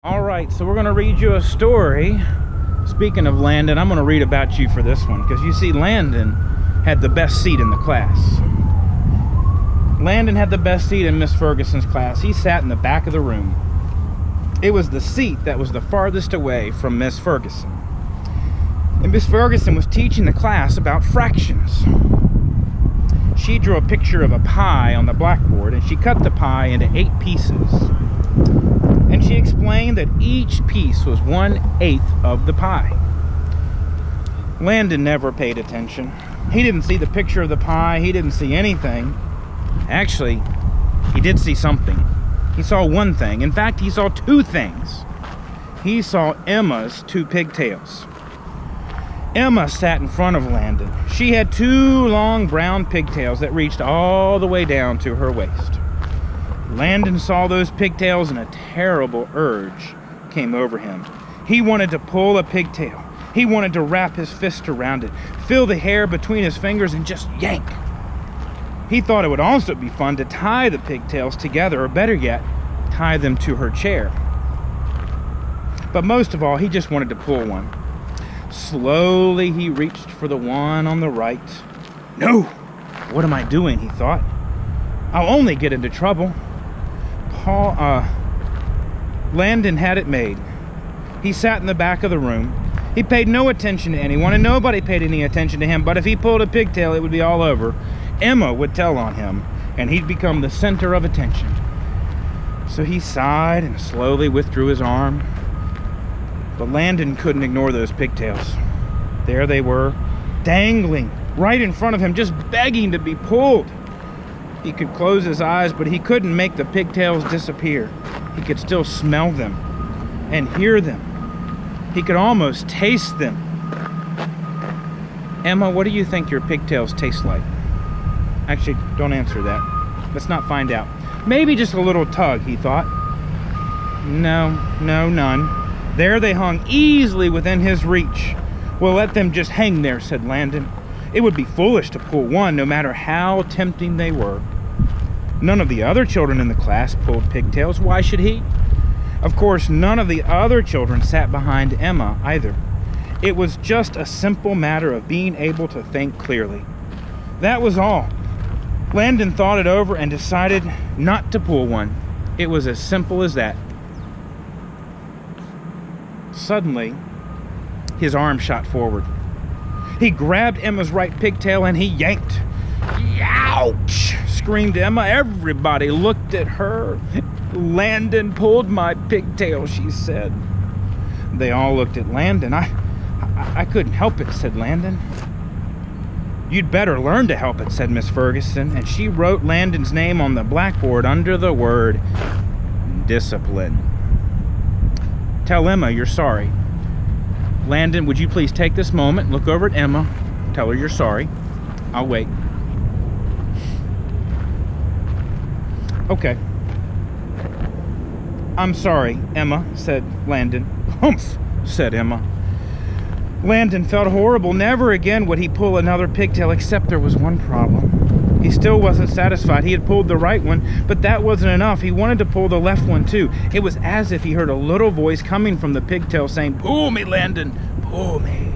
All right, so we're going to read you a story. Speaking of Landon, I'm going to read about you for this one, because you see, Landon had the best seat in the class. Landon had the best seat in Miss Ferguson's class. He sat in the back of the room. It was the seat that was the farthest away from Miss Ferguson. And Miss Ferguson was teaching the class about fractions. She drew a picture of a pie on the blackboard, and she cut the pie into 8 pieces. And she explained that each piece was 1/8 of the pie. Landon never paid attention. He didn't see the picture of the pie. He didn't see anything. Actually, he did see something. He saw one thing. In fact, he saw 2 things. He saw Emma's 2 pigtails. Emma sat in front of Landon. She had 2 long brown pigtails that reached all the way down to her waist. Landon saw those pigtails and a terrible urge came over him. He wanted to pull a pigtail. He wanted to wrap his fist around it, feel the hair between his fingers, and just yank. He thought it would also be fun to tie the pigtails together, or better yet, tie them to her chair. But most of all, he just wanted to pull one. Slowly, he reached for the one on the right. No! What am I doing, he thought. I'll only get into trouble. Landon had it made. He sat in the back of the room. He paid no attention to anyone, and nobody paid any attention to him, but if he pulled a pigtail, it would be all over. Emma would tell on him, and he'd become the center of attention. So he sighed and slowly withdrew his arm. But Landon couldn't ignore those pigtails. There they were, dangling right in front of him, just begging to be pulled. He could close his eyes, but he couldn't make the pigtails disappear. He could still smell them and hear them. He could almost taste them. Emma, what do you think your pigtails taste like? Actually, don't answer that. Let's not find out. Maybe just a little tug, he thought. No, none. There they hung easily within his reach. Well, let them just hang there, said Landon. It would be foolish to pull one, no matter how tempting they were. None of the other children in the class pulled pigtails. Why should he? Of course, none of the other children sat behind Emma either. It was just a simple matter of being able to think clearly. That was all. Landon thought it over and decided not to pull one. It was as simple as that. Suddenly, his arm shot forward. He grabbed Emma's right pigtail and he yanked. Ouch! Screamed Emma. Everybody looked at her. Landon pulled my pigtail, she said. They all looked at Landon. I couldn't help it, said Landon. You'd better learn to help it, said Miss Ferguson, and she wrote Landon's name on the blackboard under the word discipline. Tell Emma you're sorry. Landon, would you please take this moment, look over at Emma, tell her you're sorry. I'll wait. Okay. I'm sorry, Emma, said Landon. Humph, said Emma. Landon felt horrible. Never again would he pull another pigtail, except there was one problem. He still wasn't satisfied. He had pulled the right one, but that wasn't enough. He wanted to pull the left one too. It was as if he heard a little voice coming from the pigtail saying, "Pull me, Landon, pull me."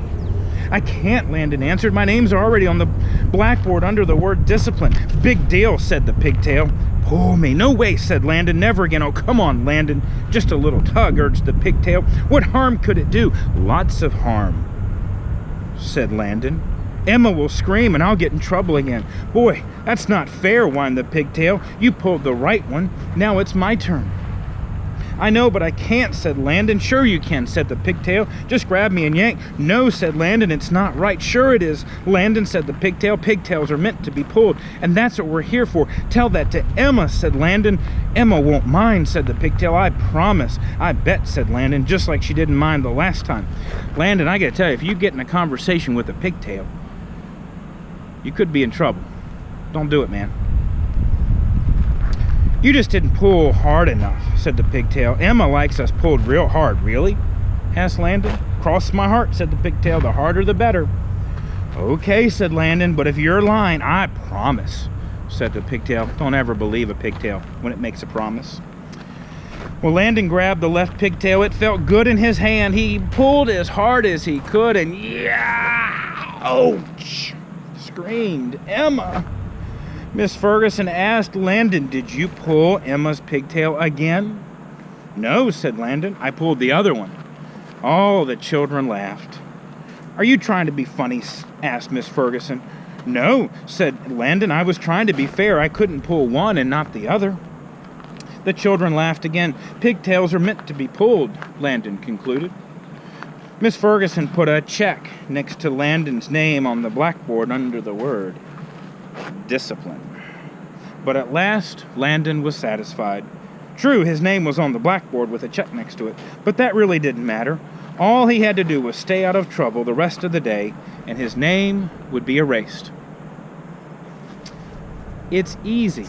I can't, Landon answered. My name's already on the blackboard under the word discipline. Big deal, said the pigtail. Pull me. No way, said Landon. Never again. Oh, come on, Landon. Just a little tug, urged the pigtail. What harm could it do? Lots of harm, said Landon. Emma will scream and I'll get in trouble again. Boy, that's not fair, whined the pigtail. You pulled the right one. Now it's my turn. I know, but I can't, said Landon. Sure you can, said the pigtail. Just grab me and yank. No, said Landon, it's not right. Sure it is, Landon, said the pigtail. Pigtails are meant to be pulled, and that's what we're here for. Tell that to Emma, said Landon. Emma won't mind, said the pigtail. I promise. I bet, said Landon, just like she didn't mind the last time. Landon, I gotta tell you, if you get in a conversation with a pigtail, you could be in trouble. Don't do it, man. You just didn't pull hard enough, said the pigtail. Emma likes us pulled real hard. Really? Asked Landon. Cross my heart, said the pigtail. The harder the better. Okay, said Landon, but if you're lying, I promise, said the pigtail. Don't ever believe a pigtail when it makes a promise. Well, Landon grabbed the left pigtail. It felt good in his hand. He pulled as hard as he could, and yeah! Ouch! Screamed Emma. Miss Ferguson asked Landon, "Did you pull Emma's pigtail again?" "No," said Landon. "I pulled the other one." All the children laughed. "Are you trying to be funny?" asked Miss Ferguson. "No," said Landon. "I was trying to be fair. I couldn't pull one and not the other." The children laughed again. "Pigtails are meant to be pulled," Landon concluded. Miss Ferguson put a check next to Landon's name on the blackboard under the word discipline. But at last, Landon was satisfied. True, his name was on the blackboard with a check next to it, but that really didn't matter. All he had to do was stay out of trouble the rest of the day, and his name would be erased. It's easy.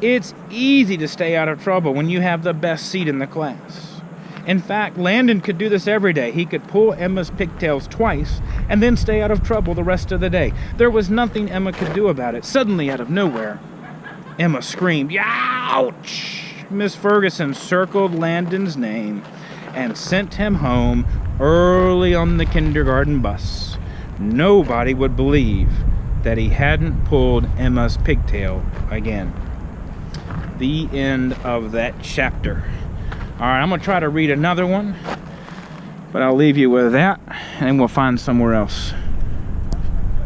It's easy to stay out of trouble when you have the best seat in the class. In fact, Landon could do this every day. He could pull Emma's pigtails twice and then stay out of trouble the rest of the day. There was nothing Emma could do about it. Suddenly, out of nowhere, Emma screamed, "Ouch!" Miss Ferguson circled Landon's name and sent him home early on the kindergarten bus. Nobody would believe that he hadn't pulled Emma's pigtail again. The end of that chapter. All right, I'm going to try to read another one, but I'll leave you with that, and we'll find somewhere else.